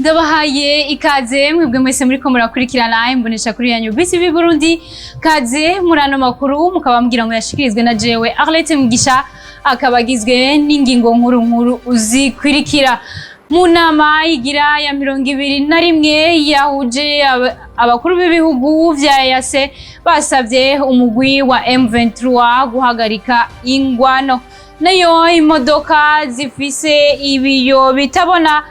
ndabahaye ikaze mwebwe mwese muriko murakurikirana imbonesha kuri yanyu BCV Burundi. Kaze murano makuru mukaba mbwira ngo yashikirizwe na jewe Arlette Mugisha, akabagizwe n'ingingo nkuru uzikwirikira. Mu nama igira ya 21 yahuje abakuru b'ibihugu vya EAC basavye umugwi wa M23 guhagarika ingwano. Nayo imodoka zifise ibiyo bitabona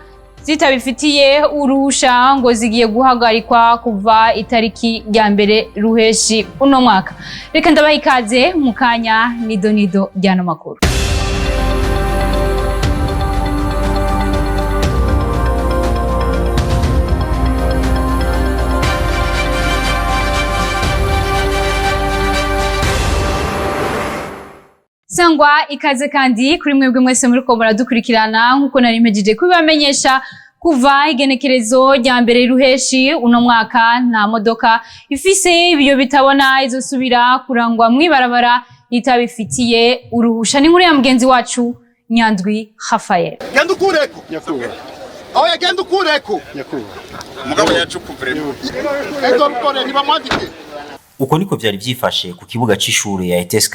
zitabifitiye uruhusha ngo zigiye guhagarikwa kuva itariki ya 2 Ruheshi uno mwaka. Reka ndabaha ikaze mu kanya nido ryano makuru. Sangwa ikaze kandi kuri mwebwe mwese muriko muradukurikirana nkuko nari mpejeje kubamenyesha kuva igenekerezo rya 2 Ruheshi uno mwaka nta modoka ifise ibiyo bitabona izosubira kurangwa mwibarabara itabifitiye uruhusha. Ni nkuru ya mugenzi wacu Nyandwi Raphael. Genda ukureko nyakubwa. Aho yagenda ukureko nyakubwa. Mugabo yacuku vraiment. Ezo bikore ntibamwandike. Uko niko vyari vyifashe ku kibuga c'ishure ya ETS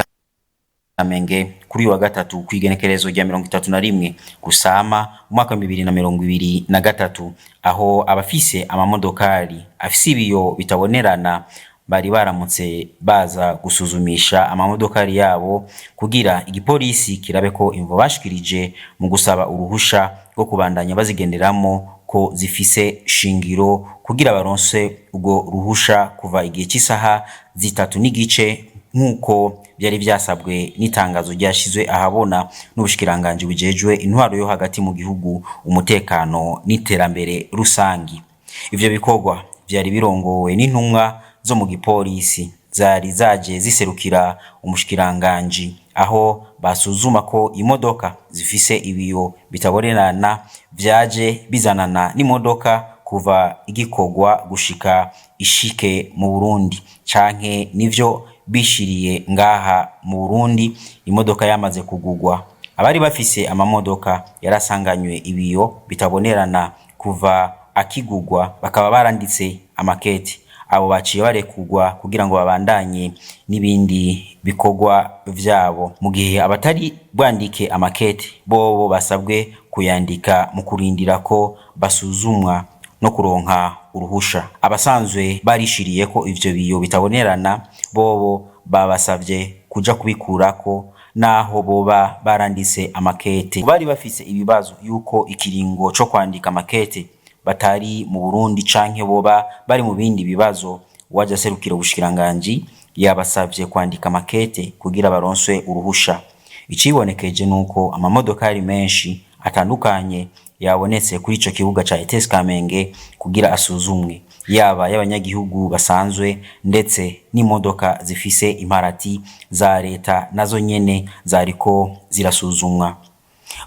Kamenge kuri wa gatatu kwigenekerezo rya 31 Rusama umwaka wa 2023, aho abafise amamodokari afise ibiyo bitabonerana bari baramutse baza gusuzumisha amamodokari yabo kugira igipolisi kirabe ko imvo bashikirije mu gusaba uruhusha rwo kubandanya bazigenderamo ko zifise shingiro kugira baronse ubwo ruhusha kuva igihe cy'isaha 3:30 nkuko byari byasabwe n'itangazo ryashizwe ahabona n'ubushikiranganje bujejwe intwaro yo hagati mu gihugu, umutekano n'iterambere rusangi. Ivyo bikorwa byari birongowe n'intumwa zo mu gipolisi zari zaje ziserukira umushikiranganje, aho basuzuma ko imodoka zifise ibiyo bitabonerana vyaje bizanana n'imodoka kuva igikorwa gushika ishike mu Burundi canke nivyo bishiriye ngaha mu Burundi imodoka yamaze kugugwa. Abari bafise amamodoka yarasanganywe ibiyo bitabonerana kuva akigugwa bakaba baranditse amakete, abo baciye barekugwa kugira ngo babandanye n'ibindi bikorwa vyabo, mu gihe abatari bwandike amakete bobo basabwe kuyandika mu kurindira ko basuzumwa no kuronka uruhusha. Abasanzwe barishiriye ko ivyo biyo bitabonerana bobo babasavye kuja kubikurako naho boba barandise amakete. Bari bafise ibibazo yuko ikiringo co kwandika amakete batari mu Burundi canke boba bari mu bindi bibazo, waje serukira ubushikiranganje yabasavye kwandika amakete kugira baronswe uruhusha. Icibonekeje nuko amamodokari menshi atandukanye yabonetse kuri ico kibuga ca ETS Kamenge kugira asuzumwe, yaba y'abanyagihugu basanzwe ndetse n'imodoka zifise imparati za leta nazo nyene zariko zirasuzumwa.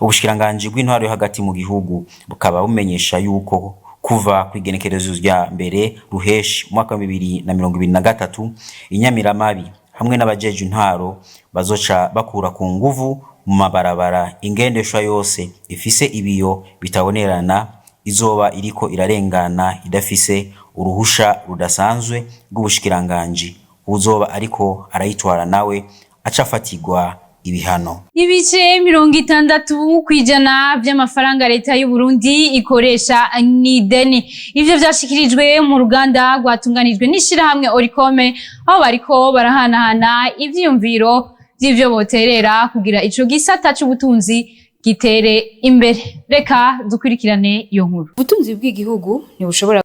Ubushikiranganje bw'intwaro yo hagati mu gihugu bukaba bumenyesha yuko kuva kwigenekerezo rya 2 Ruheshi umwaka wa 2023 inyamiramabi hamwe n'abajeje intwaro bazoca bakura ku nguvu mu mabarabara ingendeshwa yose ifise ibiyo bitabonerana izoba iriko irarengana idafise uruhusha rudasanzwe rw'ubushikiranganje, uzoba ariko arayitwara nawe acafatirwa ibihano. Ibice 60% by'amafaranga leta y'u Burundi ikoresha n'ideni. Ivyo vyashikirijwe mu ruganda rwatunganijwe n'ishirahamwe Oricome, aho bariko barahanahana ivyiyumviro vy'ivyo boterera kugira ico gisata c'ubutunzi gitere imbere. Reka dukurikirane iyo nkuru. Ubutunzi bw'igihugu ntibushobora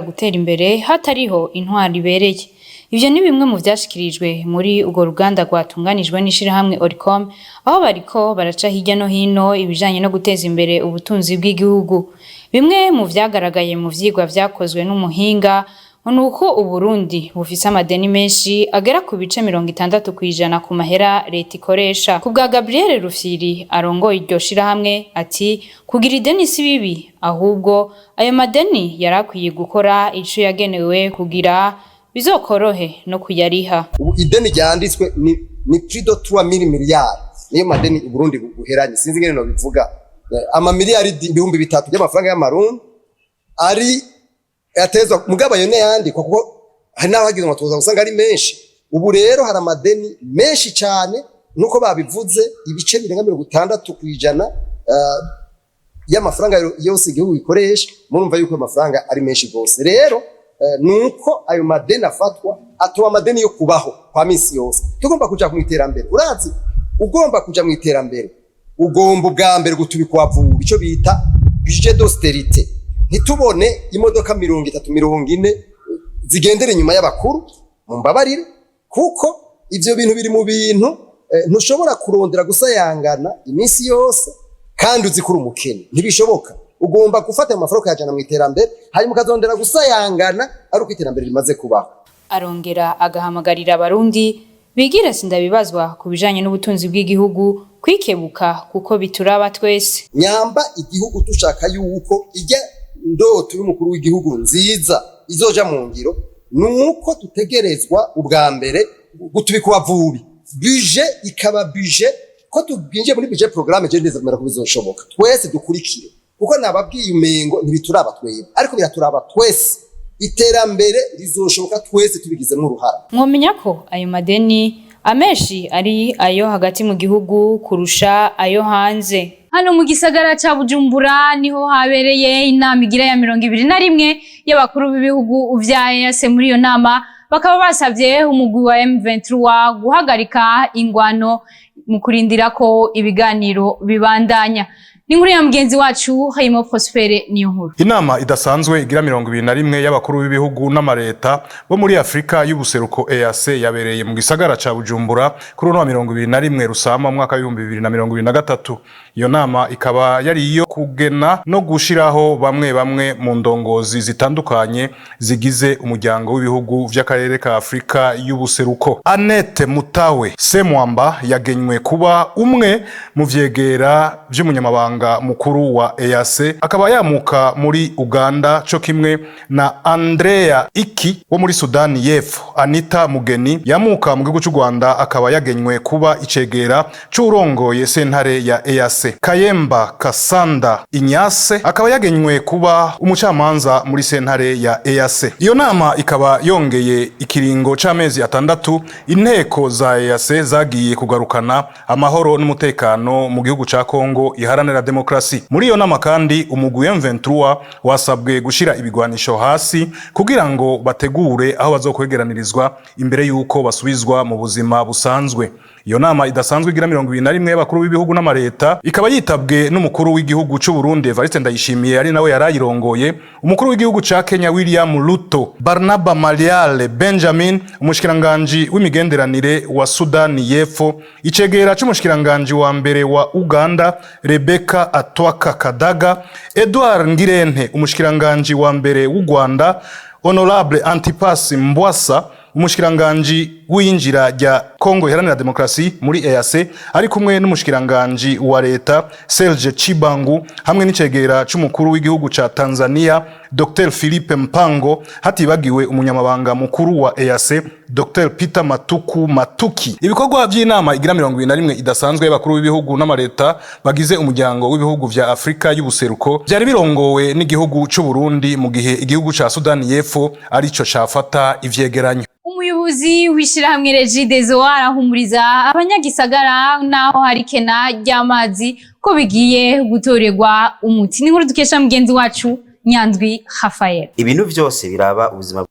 gutera imbere hatariho intwari ibereye. Ivyo ni bimwe mu vyashikirijwe muri ugo ruganda rwatunganijwe n'ishirahamwe Oricome, aho bariko baraca hirya no hino ibijanye no guteza imbere ubutunzi bw'igihugu. Bimwe mu vyagaragaye mu vyigwa vyakozwe n'umuhinga nuko Uburundi bufise amadeni menshi agera ku bice 60% ku mahera leta ikoresha. Ku bwa Gabriel Rufyiri arongoye iryo shirahamwe ati kugira ideni si bibi, ahubwo ayo madeni yarakwiye gukora ico yagenewe kugira bizokorohe no kuyariha. Ideni ryanditswe ni plus de 3000 miliyari niyo madeni Burundi buheranye, sinzi ngene no bivuga ama miliyari 3000 y'amafaranga y'amarundi ari yatezwa mugabo yo yandikwa kuko hari n'abagize amatoza usanga ari menshi. Ubu rero hari amadeni menshi cyane nuko babivuze ibice birenga 60% y'amafaranga yose igihugu gikoresha. Murumva yuko amafaranga ari menshi gose. Rero nuko ayo madeni afatwa atoba amadeni yo kubaho kwa misi yose. Tugomba kuja mu iterambere. Urazi ugomba kuja mu iterambere ugomba bwa mbere gutubikwa vuba ico bita budget d'austérité. Ntitubone imodoka 30-40 zigendera inyuma y'abakuru mu mbabarire kuko ivyo bintu biri mu bintu ntushobora kurondera gusayangana iminsi yose kandi uzikura umukene ntibishoboka. Ugomba gufata amafaranga yajana mu iterambere hanyuma ukazondera gusayangana ari uko iterambere rimaze kubaho. Arongera agahamagarira abarundi bigira sindabibazwa ku bijanye n'ubutunzi bw'igihugu kwikebuka kuko bituraba twese. Nyamba igihugu tushaka yuko ijya ndoto y'umukuru w'igihugu nziza izoja mu ngiro nuko tutegerezwa ubwa mbere gutubikwa vubi budget ikaba budget ko tubinje muri budget programme je neza kumera ko bizoshoboka twese dukurikire kuko nababwiye umengo ntibituraba twebwe ariko biraturaba twese iterambere rizoshoboka twese tubigizemo uruhara. Mwomenya ko ayo madeni amenshi ari ayo hagati mu gihugu kurusha ayo hanze. Hano mu gisagara ca Bujumbura niho habereye inama igira ya 21 y'abakuru b'ibihugu vya EAC. Muri iyo nama bakaba basavye umugwi wa M23 guhagarika ingwano mu kurindira ko ibiganiro bibandanya. N'inkuru ya mugenzi wacu Hayimo Prospere niyo nkuru. Inama idasanzwe igira 21 y'abakuru b'ibihugu n'amareta bo muri Afrika y'ubuseruko EAC yabereye mu gisagara ca Bujumbura kuri uno wa 21 Rusama mu mwaka wa 2023. Iyo nama ikaba yari iyo kugena no gushiraho bamwe mu ndongozi zitandukanye zigize umuryango w'ibihugu vy'akarere ka Afrika y'ubuseruko. Annette Mutawe Semwamba yagenywe kuba umwe mu vyegera vy'umunyamabanga mukuru wa EAC, akaba yamuka muri Uganda co kimwe na Andrea Iki wo muri Sudani y'Epfo. Anita Mugeni yamuka mu gihugu cy'u Rwanda akaba yagenywe kuba icegera c'urongoye sentare ya EAC. Kayemba Kasanda Inyase akaba yagenywe kuba umucamanza muri sentare ya EAC. Iyo nama ikaba yongeye ikiringo c'amezi 6 inteko za EAC zagiye kugarukana amahoro n'umutekano mu gihugu ca Kongo iharanira demokrasi. Muri iyo nama kandi umugwi M23 wasabwe gushira ibigwanisho hasi kugira ngo bategure aho bazokwegeranirizwa imbere yuko basubizwa mu buzima busanzwe. Iyo nama idasanzwe igira 21 y'abakuru b'ibihugu n'amareta ikaba yitabwe n'umukuru w'igihugu cy'u Burundi Evariste Ndayishimiye ari nawe yarayirongoye, umukuru w'igihugu ca Kenya William Ruto, Barnaba Mariale Benjamin umushikiranganje w'imigenderanire wa Sudani y'Epfo, icegera c'umushikiranganje wa mbere wa Uganda Rebecca Atwaka Kadaga, Edouard Ngirente umushikiranganje wa mbere w'u Rwanda Honorable Antipas Mbwasa umushikiranganje w'injira rya Kongo iharanira demokrasi muri EAC ari kumwe n'umushikiranganje wa leta Serge Chibangu hamwe n'icegera c'umukuru w'igihugu ca Tanzania Dr. Philippe Mpango, hatibagiwe umunyamabanga mukuru wa EAC Dr. Peter Matuki. Ibikorwa by'inama igira 21 idasanzwe y'abakuru b'ibihugu n'amareta bagize umuryango w'ibihugu vya Afrika y'ubuseruko byari birongowe n'igihugu c'u Burundi mu gihe igihugu ca Sudani y'Epfo arico cafata ivyegeranyo. Umuyobozi w'ishirahamwe Regideso arahumuriza abanyagisagara naho hari kena ry'amazi ko bigiye gutorerwa umuti. N'inkuru dukesha mugenzi wacu Nyandwi Rafael. Ibintu byose biraba ubuzima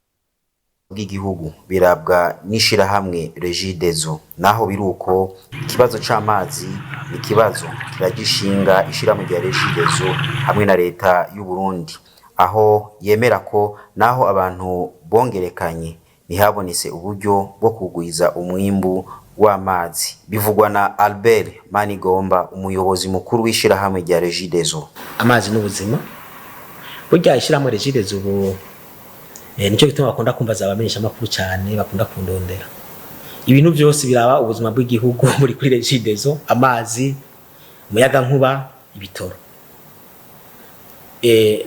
bw'igihugu birabwa n'ishirahamwe Regideso, naho biruko ikibazo c'amazi ni kibazo kiragishinga ishirahamwe rya Regideso hamwe na leta y'u Burundi, aho yemera ko naho abantu bongerekanye ntihabonetse uburyo bwo kugwiza umwimbu w'amazi. Bivugwa na Albert Manigomba, umuyobozi mukuru w'ishirahamwe rya Regideso. Amazi n'ubuzima burya ishirahamwe Regideso ubu nicyo gituma bakunda kumbaza abamenyesha makuru cyane, bakunda kundondera. Ibintu byose biraba ubuzima bw'igihugu muri kuri Regideso: amazi, umuyaga nkuba, ibitoro.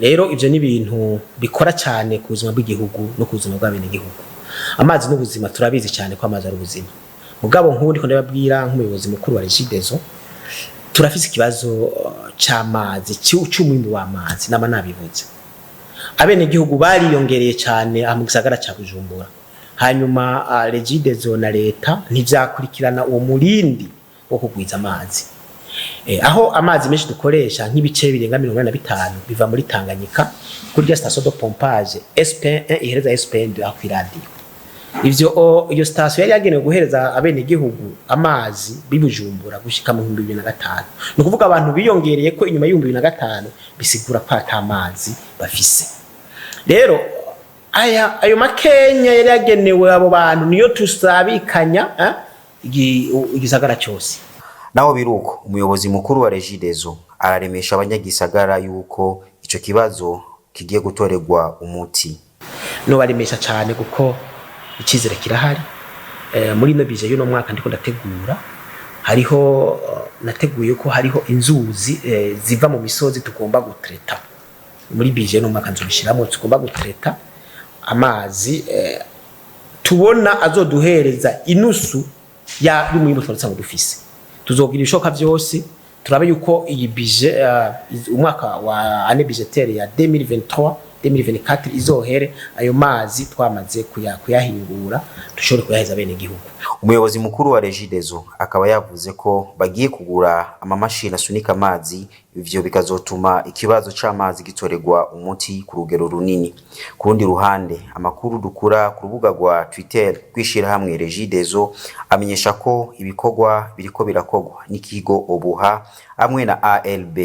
Rero ivyo ni ibintu bikora cyane ku buzima bw'igihugu no ku buzima bw'abene gihugu. Amazi n'ubuzima turabizi cyane ko amazi ari ubuzima. Mugabo nk'undi ko ndababwira nk'umuyobozi mukuru wa Regideso, turafise ikibazo c'amazi, c'umwimbu w'amazi nama nabivuze. abenegihugu bariyongereye cyane mu gisagara cya Bujumbura. Hanyuma Regideso na leta ntivyakurikirana uwo murindi wo kugwiza amazi. Aho amazi menshi dukoresha nk'ibice birenga 45 biva muri Tanganyika kuri ya station de pompage SP1 ihereza SP2 akwiradiyo. Ivyo iyo station yari yagenewe guhereza abenegihugu amazi bibujumbura gushika mu 2005. Ni kuvuga abantu biyongereye ko inyuma y'u 2005 bisigura ko atamazi bafise. Rero ayo makenya yari yagenewe abo bantu niyo tusabikanya igisagara cyose. Naho biruko umuyobozi mukuru wa Regideso araremesha abanyagisagara yuko ico kibazo kigiye gutorerwa umuti. No baremesha cyane kuko ikizere kirahari. Muri no bije y'uno mwaka ndiko ndategura hariho nateguye ko hariho inzuzi ziva mu misozi tugomba gutreta. Muri bije no mwaka nzobishiramo tugomba gutreta amazi tubona azoduhereza inusu ya y'umwimbo twasanzwe dufise. Tuzogira ishoka byose turabe yuko iyi bije umwaka wa ane budgetaire ya 2023-2024 izohere ayo mazi twamaze kuyahingura dushobore kuyaheza bene gihugu. Umuyobozi mukuru wa Regideso akaba yavuze ko bagiye kugura amamashini asunika amazi, ivyo bikazotuma ikibazo c'amazi gitorerwa umuti ku rugero runini. Ku rundi ruhande amakuru dukura ku rubuga rwa Twitter kwishira hamwe Regideso amenyesha ko ibikorwa biriko birakogwa n'ikigo Obuha hamwe na ALB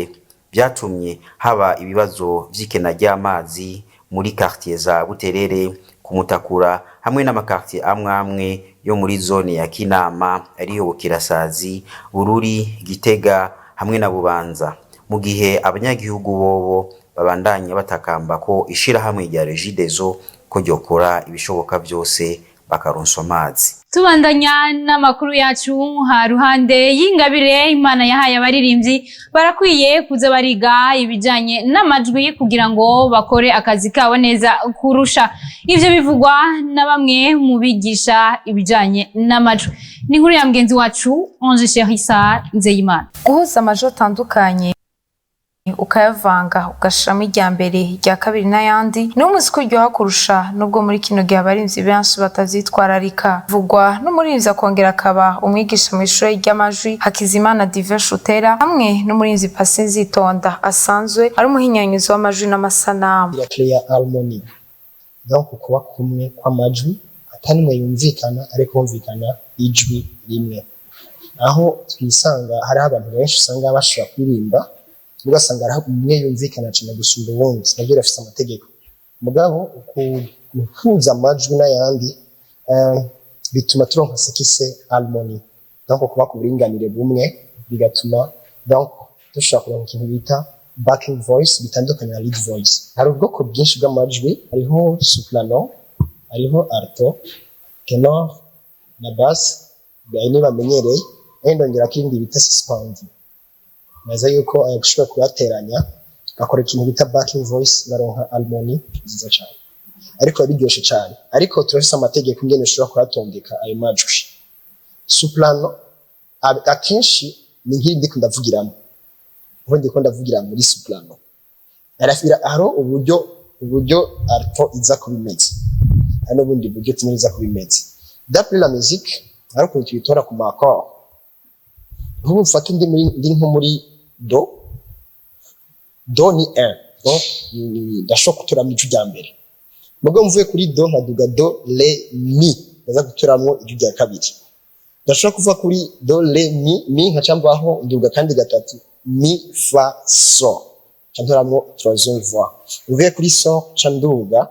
byatumye haba ibibazo vy'ikena ry'amazi muri quartier za Buterere, Kumutakura hamwe n'amakartier amwe yo muri zone ya Kinama ariyo Bukirasazi, Bururi, Gitega hamwe na Bubanza. Mu gihe abanyagihugu bobo babandanya batakamba ko ishira hamwe rya Regideso ko ryokora ibishoboka byose bakaronswa amazi. Tubandanya n'amakuru yacu haruhande y'ingabire Imana yahaye abaririmbyi barakwiye kuza bariga ibijanye n'amajwi kugira ngo bakore akazi kabo neza kurusha. Ivyo bivugwa na bamwe mu bigisha ibijanye n'amajwi. Ni nkuru ya mgenzi wacu Ange Cherissa Nzeyimana. Guhuza amajwi atandukanye ukayavanga ugashiramo irya mbere irya kabiri n'ayandi ni umuziki uryoha kurusha nubwo muri kino gihe abarinzi benshi batazitwararika. Vugwa n'umurinzi akongera akaba umwigisha mu ishuri ry'amajwi Hakizimana Divin Shutera hamwe n'umurinzi Pasi Nzitonda asanzwe ari umuhinyanyuzi w'amajwi n'amasanamu. Clear harmony, donc kuba kumwe kw'amajwi atanimwe yumvikana ariko humvikana ijwi rimwe. Aho twisanga hari abantu benshi usanga bashobora kuririmba ugasanga ari umwe yumvikana cyane gusumba uwundi nabyo rafise amategeko. Mugabo guhuza amajwi n'ayandi bituma turonka sekise harmony, donc kuba ku buringanire bumwe bigatuma donc dushobora kuronka ikintu bita backing voice bitandukanye na lead voice. Hari ubwoko bwinshi bw'amajwi, hariho soprano, hariho alto, tenor na bass ni bamenyereye, ndongera kindi bita suspend. Maze yuko ayashobora kuyateranya akora ikintu bita backing voice baronka harmony nziza cyane, ariko biryoshe cyane. Ariko turafise amategeko ingene ushobora kuyatondeka ayo majwi. Soprano akenshi ni nk'indi ndavugiramo ubundi ko ndavugira muri soprano arafira aro uburyo alto iza kubimeze hano bundi buryo tumiriza kubimeze. D'après la musique ariko tuyitora ku maccord ubu mfata ndi nko muri do ni 1 donc ndashobora guturamo ijwi rya mbere. Mugabo mvuye kuri do nkaduga do le mi ndaza guturamo ijwi rya kabiri. Ndashobora kuva kuri do le mi nkacambaho nduga kandi gatatu mi fa so chantoramo troisième voix. Mvuye kuri so chanduga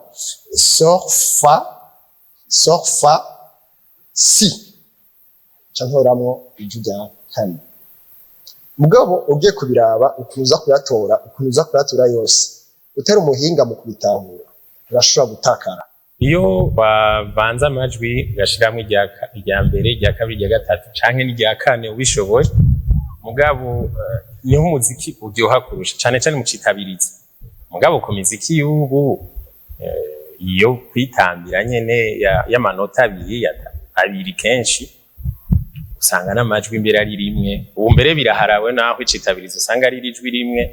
so fa si chantoramo ijwi rya kane. Mugabo ugiye kubiraba ukuza kuyatora yose utera umuhinga mu kubitahura urashobora gutakara. Iyo bavanze amajwi gashiramo irya mbere irya kabiri irya gatatu canke n'irya kane ubishoboye, mugabo niho umuziki uryoha kurusha cyane cyane mu citabiriza. Mugabo ku muziki y'ubu iyo kwitambira nyene y'amanota abiri kenshi usanga n'amajwi imbere ari rimwe. Ubu mbere biraharawe naho icitabiriza usanga ari ijwi rimwe,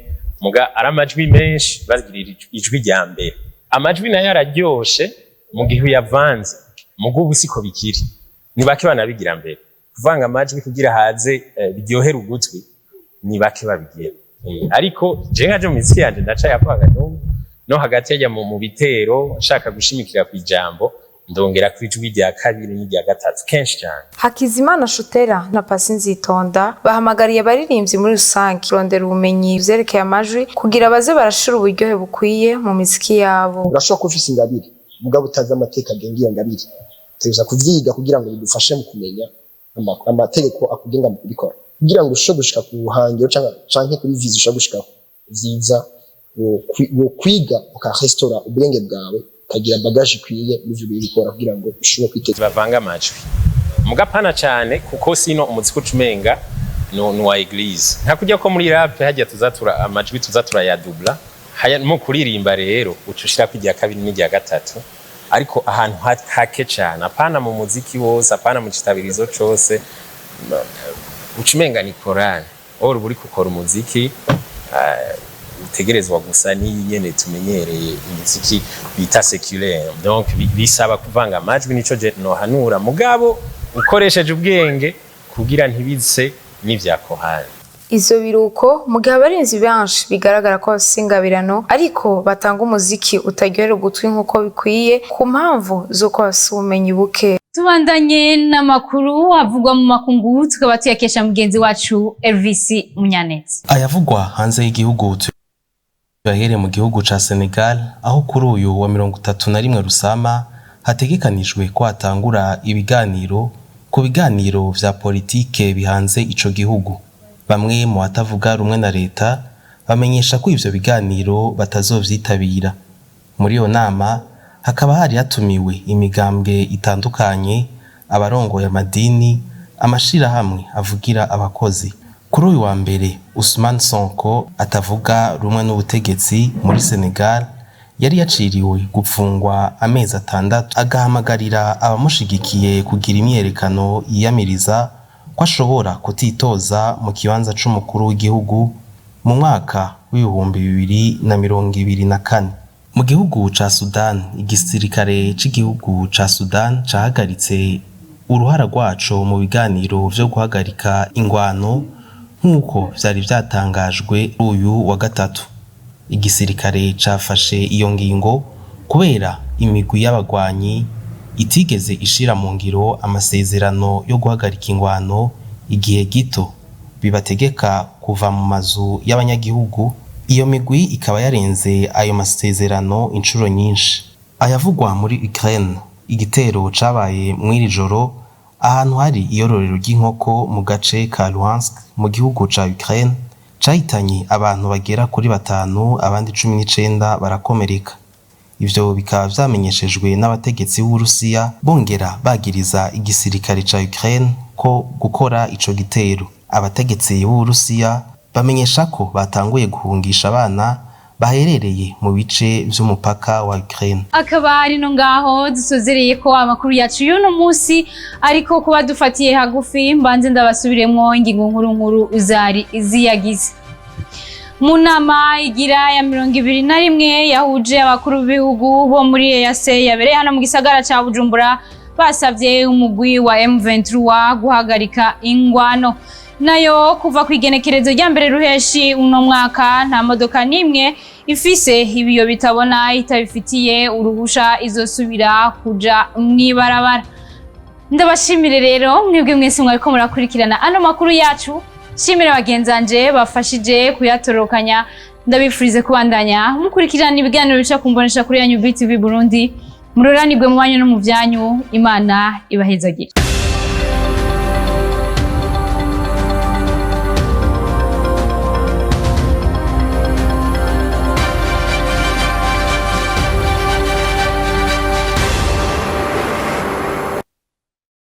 muga ari amajwi menshi bagirira ijwi rya mbere. Amajwi nayo araryoshe mu gihe uyavanze muga ubu siko bikiri, ni bake banabigira mbere. Kuvanga amajwi kugira haze biryohera ugutwi ni bake babigira. Ariko je nkaje mu miziki yanje ndaca yapanga no hagati yajya mu bitero nshaka gushimikira ku ijambo ndongera ku ijwi rya kabiri n'irya gatatu kenshi cyane. Hakizimana Shutera na Pasi Nzitonda bahamagariye abaririmbyi muri rusange kurondera ubumenyi vyerekeye amajwi kugira baze barashira uburyohe bukwiye mu miziki yabo. Urashobora kuba ufise ingabire mugabo utazi amateka agenga iyo ngabire, tuza kuvyiga kugira ngo bidufashe mu kumenya amategeko akugenga mu kubikora, kugira ngo ushobore gushika ku buhangiro canke kuri vision ushobora gushika vyiza wo kwiga ukarestaura ubwenge bwawe kagira bagage ikwiye n'ivyo bikora kugira ngo ushobore kwiteza. Bavanga amajwi mugapana cyane kuko sino umuziki ucumenga no wa eglise nta kujya ko muri rap hajya tuzatura amajwi tuzatura ya dubla haya mu kuririmba rero ucushira kwijya kabiri n'ijya gatatu, ariko ahantu hake cyane apana mu muziki wose apana mu kitabirizo cyose ucumenga ni Quran ori buri gukora umuziki utegerezwa gusa nyene tumenyereye umuziki bita secular, donc bisaba kuvanga amajwi nico je no hanura mugabo ukoresheje ubwenge kugira ntibitse n'ivyakohana. Izo biruko mu gihe abarinzi benshi bigaragara ko basingabirano ariko batanga umuziki utaryohera ugutwi nk'uko bikwiye ku mpamvu z'uko bafise ubumenyi buke. Tubandanye n'amakuru avugwa mu makungu tukaba tuyakesha mugenzi wacu Elvis Munyanezi. Ayavugwa hanze y'igihugu tuyahere mu gihugu ca Senegal aho kuri uyu wa 31 Rusama hategekanijwe ko hatangura ibiganiro ku biganiro vya politike bihanze ico gihugu. Bamwe mu batavuga rumwe na leta bamenyesha ko ivyo biganiro batazovyitabira. Muri iyo nama hakaba hari hatumiwe imigambwe itandukanye, abarongoye amadini, amashirahamwe avugira abakozi. Kuri uyu wa mbere Ousmane Sonko atavuga rumwe n'ubutegetsi muri Senegal yari yaciriwe gupfungwa amezi 6 agahamagarira abamushigikiye kugira imyerekano yiyamiriza ko ashobora kutitoza mu kibanza c'umukuru w'igihugu mu mwaka w'2024. Mu gihugu ca Sudan, igisirikare c'igihugu ca Sudan cahagaritse uruhara rwaco mu biganiro vyo guhagarika ingwano nk'uko vyari vyatangajwe uyu wa gatatu. Igisirikare cafashe iyo ngingo kubera imigwi y'abagwanyi itigeze ishira mu ngiro amasezerano yo guhagarika ingwano igihe gito bibategeka kuva mu mazu y'abanyagihugu. Iyo migwi ikaba yarenze ayo masezerano inshuro nyinshi. Ayavugwa muri Ukraine, igitero cabaye mw'iri joro ahantu hari iyororero ry'inkoko mu gace ka Luhansk mu gihugu ca Ukraine cahitanye abantu bagera kuri 5 abandi 19 barakomereka. Ivyo bikaba vyamenyeshejwe n'abategetsi b'Uburusiya bongera bagiriza igisirikare ca Ukraine ko gukora ico gitero. Abategetsi b'Uburusiya bamenyesha ko batanguye guhungisha abana baherereye mu bice vy'umupaka wa Ukraine. Akaba ari no ngaho dusozereye ko amakuru yacu y'uno munsi, ariko kuba dufatiye hagufi mbanze ndabasubiremwo ingingo nkuru uzari ziyagize. Mu nama igira ya 21 yahuje abakuru b'ibihugu bo muri EAC yabereye hano mu gisagara ca Bujumbura basavye umugwi wa M23 guhagarika ingwano. Nayo kuva kwigenekerezo rya mbere ruheshi uno mwaka nta modoka nimwe ifise ibiyo bitabona itabifitiye uruhusha izosubira kuja mwibarabara. Ndabashimire rero mwebwe mwese mwariko murakurikirana ano makuru yacu. Shimira bagenzanje bafashije kuyatorokanya. Ndabifurize kubandanya mukurikirana ibiganiro bica kumbonesha kuri yanyu BTV Burundi. Muroranirwe mu banyu no mu vyanyu. Imana ibahezagire.